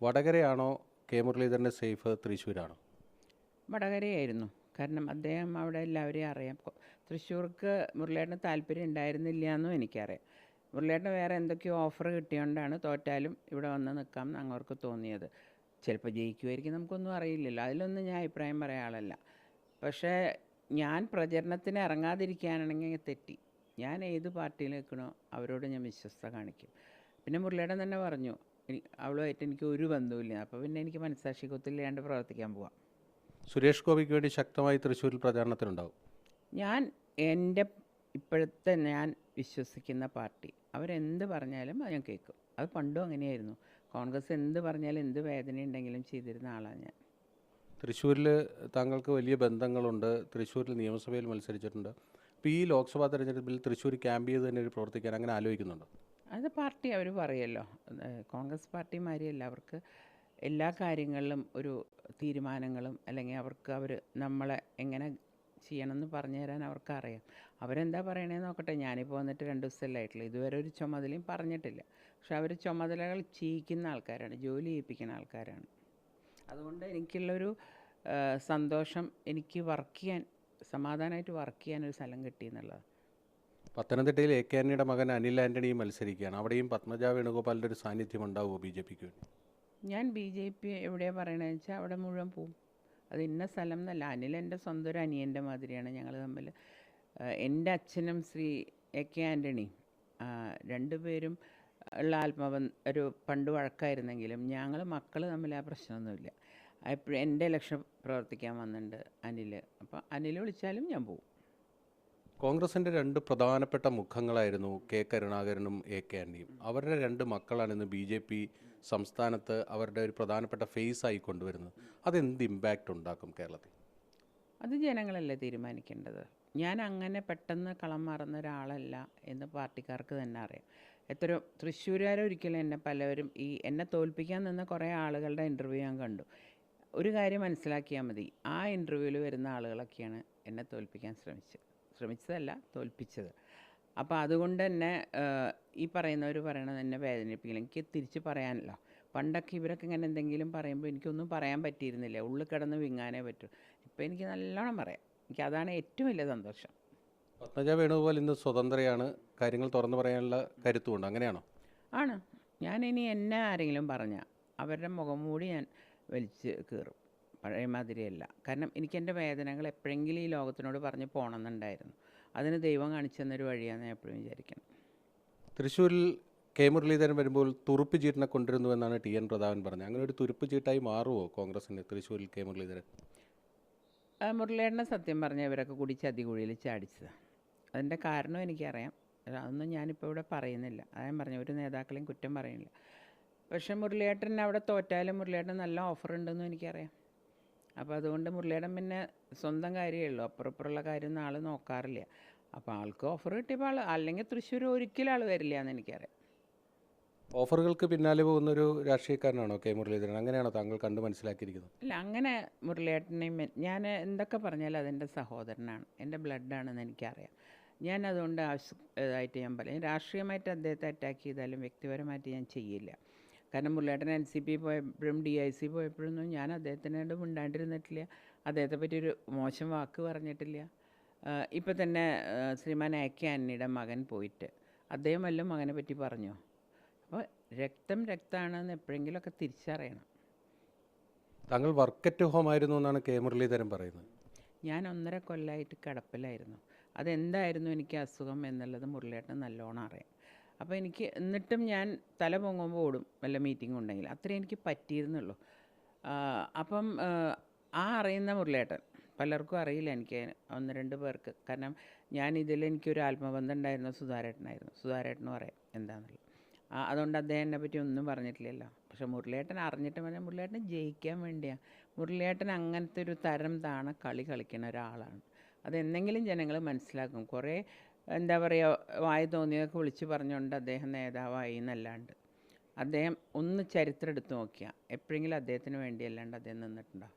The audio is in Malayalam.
വടകരയാണോ കെ മുരളീധരൻ്റെ സേഫ് തൃശ്ശൂരാണോ? വടകരയായിരുന്നു. കാരണം അദ്ദേഹം അവിടെ എല്ലാവരെയും അറിയാം. തൃശ്ശൂർക്ക് മുരളിയേട്ടന് താല്പര്യം ഉണ്ടായിരുന്നില്ല എന്നും എനിക്കറിയാം. മുരളിയേട്ടന് വേറെ എന്തൊക്കെയോ ഓഫർ കിട്ടിയോണ്ടാണ് തോറ്റാലും ഇവിടെ വന്ന് നിൽക്കാം എന്ന് അങ്ങവർക്ക് തോന്നിയത്. ചിലപ്പോൾ ജയിക്കുമായിരിക്കും, നമുക്കൊന്നും അറിയില്ലല്ലോ. അതിലൊന്നും ഞാൻ അഭിപ്രായം പറയാൻ ആളല്ല. പക്ഷേ ഞാൻ പ്രചരണത്തിന് ഇറങ്ങാതിരിക്കാനാണെങ്കിൽ തെറ്റി. ഞാൻ ഏത് പാർട്ടിയിൽ നിൽക്കണോ അവരോട് ഞാൻ വിശ്വസ്ത കാണിക്കും. പിന്നെ മുരളിയേട്ടൻ തന്നെ പറഞ്ഞു, അവളുമായിട്ട് എനിക്ക് ഒരു ബന്ധവുമില്ല. അപ്പോൾ പിന്നെ എനിക്ക് മനസ്സാക്ഷി കുത്തില്ലാണ്ട് പ്രവർത്തിക്കാൻ പോവാം. സുരേഷ് ഗോപിക്ക് വേണ്ടി ശക്തമായി തൃശ്ശൂരിൽ പ്രചാരണത്തിനുണ്ടാവും. ഞാൻ എൻ്റെ ഇപ്പോഴത്തെ ഞാൻ വിശ്വസിക്കുന്ന പാർട്ടി അവരെന്ത് പറഞ്ഞാലും അത് ഞാൻ കേൾക്കും. അത് പണ്ടും അങ്ങനെയായിരുന്നു. കോൺഗ്രസ് എന്ത് പറഞ്ഞാലും എന്ത് വേദന ഉണ്ടെങ്കിലും ചെയ്തിരുന്ന ആളാണ് ഞാൻ. തൃശ്ശൂരിൽ താങ്കൾക്ക് വലിയ ബന്ധങ്ങളുണ്ട്. തൃശ്ശൂരിൽ നിയമസഭയിൽ മത്സരിച്ചിട്ടുണ്ട്. അപ്പോൾ ഈ ലോക്സഭാ തെരഞ്ഞെടുപ്പിൽ തൃശ്ശൂർ ക്യാമ്പ് ചെയ്ത് തന്നെ ഒരു പ്രവർത്തിക്കാൻ അങ്ങനെ ആലോചിക്കുന്നുണ്ടോ? അത് പാർട്ടി അവർ പറയുമല്ലോ. കോൺഗ്രസ് പാർട്ടിമാരിയല്ല, അവർക്ക് എല്ലാ കാര്യങ്ങളിലും ഒരു തീരുമാനങ്ങളും അല്ലെങ്കിൽ അവർ നമ്മളെ എങ്ങനെ ചെയ്യണമെന്ന് പറഞ്ഞു തരാൻ അവർക്കറിയാം. അവരെന്താ പറയണേന്ന് നോക്കട്ടെ. ഞാനിപ്പോൾ വന്നിട്ട് 2 ദിവസമല്ലേ ആയിട്ടുള്ളൂ. ഇതുവരെ ഒരു ചുമതലയും പറഞ്ഞിട്ടില്ല. പക്ഷെ അവർ ചുമതലകൾ ചെയ്യിക്കുന്ന ആൾക്കാരാണ്, ജോലി ചെയ്യിപ്പിക്കുന്ന ആൾക്കാരാണ്. അതുകൊണ്ട് എനിക്കുള്ളൊരു സന്തോഷം, എനിക്ക് വർക്ക് ചെയ്യാൻ, സമാധാനമായിട്ട് വർക്ക് ചെയ്യാനൊരു സ്ഥലം കിട്ടി എന്നുള്ളത്. പത്തനംതിട്ടയിൽ എ കെ ആന്റണിയുടെ മകൻ അനിൽ ആന്റണിയും മത്സരിക്കുകയാണ്. അവിടെയും പത്മജ വേണുഗോപാലിൻ്റെ ഒരു സാന്നിധ്യം ഉണ്ടാവുമോ ബി ജെ പിക്ക് വേണ്ടി? ഞാൻ ബി ജെ പി എവിടെയാണ് പറയണതെന്ന് വെച്ചാൽ അവിടെ മുഴുവൻ പോവും. അത് ഇന്ന സ്ഥലം എന്നല്ല. അനിൽ എൻ്റെ സ്വന്തം ഒരു അനിയൻ്റെ മാതിരിയാണ്. ഞങ്ങൾ തമ്മിൽ, എൻ്റെ അച്ഛനും ശ്രീ എ കെ ആൻ്റണിയും രണ്ടുപേരും ഉള്ള ഒരു പണ്ട് വഴക്കായിരുന്നെങ്കിലും ഞങ്ങൾ മക്കൾ തമ്മിൽ ആ പ്രശ്നമൊന്നുമില്ല. എപ്പോഴും എൻ്റെ ലക്ഷ്യം പ്രവർത്തിക്കാൻ വന്നിട്ടുണ്ട് അനിൽ. അപ്പോൾ അനിൽ വിളിച്ചാലും ഞാൻ പോവും. കോൺഗ്രസിൻ്റെ 2 പ്രധാനപ്പെട്ട മുഖങ്ങളായിരുന്നു കെ കരുണാകരനും എ കെ ആന്റണിയും. അവരുടെ 2 മക്കളാണ് ഇന്ന് ബി ജെ പി സംസ്ഥാനത്ത് അവരുടെ ഒരു പ്രധാനപ്പെട്ട ഫേസ് ആയി കൊണ്ടുവരുന്നത്. അതെന്ത് ഇമ്പാക്റ്റ് ഉണ്ടാക്കും കേരളത്തിൽ? അത് ജനങ്ങളല്ലേ തീരുമാനിക്കേണ്ടത്. ഞാൻ അങ്ങനെ പെട്ടെന്ന് കളം മാറുന്ന ഒരാളല്ല എന്ന് പാർട്ടിക്കാർക്ക് തന്നെ അറിയാം. എത്രയോ തൃശ്ശൂരുകാരൊരിക്കലും പലവരും എന്നെ തോൽപ്പിക്കാൻ നിന്ന കുറേ ആളുകളുടെ ഇൻ്റർവ്യൂ ഞാൻ കണ്ടു. ഒരു കാര്യം മനസ്സിലാക്കിയാൽ മതി, ആ ഇൻ്റർവ്യൂവിൽ വരുന്ന ആളുകളൊക്കെയാണ് എന്നെ തോൽപ്പിക്കാൻ ശ്രമിച്ചതല്ല, തോൽപ്പിച്ചത്. അപ്പോൾ അതുകൊണ്ട് തന്നെ ഈ പറയുന്നവർ പറയണത് എന്നെ വേദനിപ്പിക്കില്ല. എനിക്ക് തിരിച്ച് പറയാനല്ലോ. പണ്ടൊക്കെ ഇവരൊക്കെ ഇങ്ങനെ എന്തെങ്കിലും പറയുമ്പോൾ എനിക്കൊന്നും പറയാൻ പറ്റിയിരുന്നില്ല. ഉള്ളിൽ കിടന്ന് വിങ്ങാനേ പറ്റൂ. ഇപ്പോൾ എനിക്ക് നല്ലോണം പറയാം. എനിക്കതാണ് ഏറ്റവും വലിയ സന്തോഷം. പത്മജ വേണുഗോപാൽ ഇന്ന് സ്വതന്ത്രയാണ്, കാര്യങ്ങൾ തുറന്നു പറയാനുള്ള കരുത്തുമുണ്ട്, അങ്ങനെയാണോ? ആണ്. ഞാനിനി എന്നെ ആരെങ്കിലും പറഞ്ഞാൽ അവരുടെ മുഖം മൂടി ഞാൻ വലിച്ച് കീറും. പഴയ മാതിരിയല്ല. കാരണം എനിക്കെൻ്റെ വേദനകൾ എപ്പോഴെങ്കിലും ഈ ലോകത്തിനോട് പറഞ്ഞ് പോകണമെന്നുണ്ടായിരുന്നു. അതിന് ദൈവം കാണിച്ചു തന്നൊരു വഴിയാണെന്ന് ഞാൻ എപ്പോഴും വിചാരിക്കണം. തൃശ്ശൂരിൽ കെ മുരളീധരൻ വരുമ്പോൾ തുറുപ്പ് ചീട്ടിനെ കൊണ്ടുവരുന്നുവെന്നാണ് ടി എൻ പ്രതാപൻ പറഞ്ഞത്. അങ്ങനെ ഒരു തുറുപ്പ് ചീട്ടായി മാറുമോ കോൺഗ്രസിന് തൃശ്ശൂരിൽ കെ മുരളീധരൻ? മുരളിയേട്ടനെ സത്യം പറഞ്ഞാൽ ഇവരൊക്കെ കൂടി ചതികുഴിയിൽ ചാടിച്ചതാണ്. അതിൻ്റെ കാരണം എനിക്കറിയാം. അതൊന്നും ഞാനിപ്പോൾ ഇവിടെ പറയുന്നില്ല. ഞാൻ പറഞ്ഞു, ഒരു നേതാക്കളെയും കുറ്റം പറയുന്നില്ല. പക്ഷേ മുരളിയേട്ടൻ അവിടെ തോറ്റാലും മുരളിയേട്ടൻ നല്ല ഓഫർ ഉണ്ടെന്നും എനിക്കറിയാം. അപ്പോൾ അതുകൊണ്ട് മുരളിയേട്ടൻ പിന്നെ സ്വന്തം കാര്യമേ ഉള്ളൂ, അപ്പുറപ്പുറമുള്ള കാര്യമൊന്നും ആൾ നോക്കാറില്ല. അപ്പോൾ ആൾക്ക് ഓഫർ കിട്ടിയപ്പോൾ അല്ലെങ്കിൽ തൃശ്ശൂർ ഒരിക്കലും ആൾ വരില്ല എന്ന് എനിക്കറിയാം. ഓഫറുകൾക്ക് പിന്നാലെ പോകുന്നൊരു രാഷ്ട്രീയക്കാരനാണോ കെ മുരളീധരൻ? അങ്ങനെയാണോ താങ്കൾ കണ്ട് മനസ്സിലാക്കിയിരിക്കുന്നത്? അല്ല, അങ്ങനെ മുരളിയേട്ടനെയും ഞാൻ എന്തൊക്കെ പറഞ്ഞാലും അതെൻ്റെ സഹോദരനാണ്, എൻ്റെ ബ്ലഡാണെന്ന് എനിക്കറിയാം. ഞാൻ അതുകൊണ്ട് ഇതായിട്ട് ഞാൻ പറയും, രാഷ്ട്രീയമായിട്ട് അദ്ദേഹത്തെ അറ്റാക്ക് ചെയ്താലും വ്യക്തിപരമായിട്ട് ഞാൻ ചെയ്യില്ല. കാരണം മുരളിയേട്ടൻ NCP പോയപ്പോഴും DIC പോയപ്പോഴൊന്നും ഞാൻ അദ്ദേഹത്തിനോട് മിണ്ടാണ്ടിരുന്നിട്ടില്ല. അദ്ദേഹത്തെ പറ്റി ഒരു മോശം വാക്ക് പറഞ്ഞിട്ടില്ല. ഇപ്പം തന്നെ ശ്രീമാൻ എ കെ ആൻ്റണിയുടെ മകൻ പോയിട്ട് അദ്ദേഹം വല്ലതും മകനെ പറ്റി പറഞ്ഞോ? അപ്പോൾ രക്തമാണെന്ന് എപ്പോഴെങ്കിലുമൊക്കെ തിരിച്ചറിയണം. താങ്കൾ വർക്ക് ഹോം ആയിരുന്നു എന്നാണ് കെ മുരളീധരൻ പറയുന്നത്. ഞാൻ 1.5 കൊല്ലമായിട്ട് കിടപ്പിലായിരുന്നു. അതെന്തായിരുന്നു എനിക്ക് അസുഖം എന്നുള്ളത് മുരളിയേട്ടന് നല്ലോണം അറിയാം. അപ്പോൾ എന്നിട്ടും ഞാൻ തല പൊങ്ങുമ്പോൾ ഓടും വല്ല മീറ്റിംഗ് ഉണ്ടെങ്കിൽ. അത്രേ എനിക്ക് പറ്റിയിരുന്നുള്ളൂ. അപ്പം അറിയുന്ന മുരളിയേട്ടൻ, പലർക്കും അറിയില്ല, എനിക്ക് 1-2 പേർക്ക്. കാരണം എനിക്കൊരു ആത്മബന്ധം ഉണ്ടായിരുന്ന സുധാരേട്ടനായിരുന്നു. സുധാരേട്ടനും അറിയാം എന്താണെന്നുള്ളത്. അതുകൊണ്ട് അദ്ദേഹം എന്നെ പറ്റി ഒന്നും പറഞ്ഞിട്ടില്ലല്ലോ. പക്ഷെ മുരളിയേട്ടൻ അറിഞ്ഞിട്ട് പറഞ്ഞാൽ മുരളിയേട്ടൻ ജയിക്കാൻ വേണ്ടിയാണ്. മുരളിയേട്ടൻ അങ്ങനത്തെ ഒരു തരം താണ കളി കളിക്കുന്ന ഒരാളാണ്. അതെന്തെങ്കിലും ജനങ്ങൾ മനസ്സിലാക്കും. കുറേ എന്താ പറയുക, വായി തോന്നിയതൊക്കെ വിളിച്ച് പറഞ്ഞുകൊണ്ട് അദ്ദേഹം നേതാവായി എന്നല്ലാണ്ട് അദ്ദേഹം ഒന്ന് ചരിത്രം എടുത്ത് നോക്കിയാൽ എപ്പോഴെങ്കിലും അദ്ദേഹത്തിന് വേണ്ടിയല്ലാണ്ട് അദ്ദേഹം നിന്നിട്ടുണ്ടോ?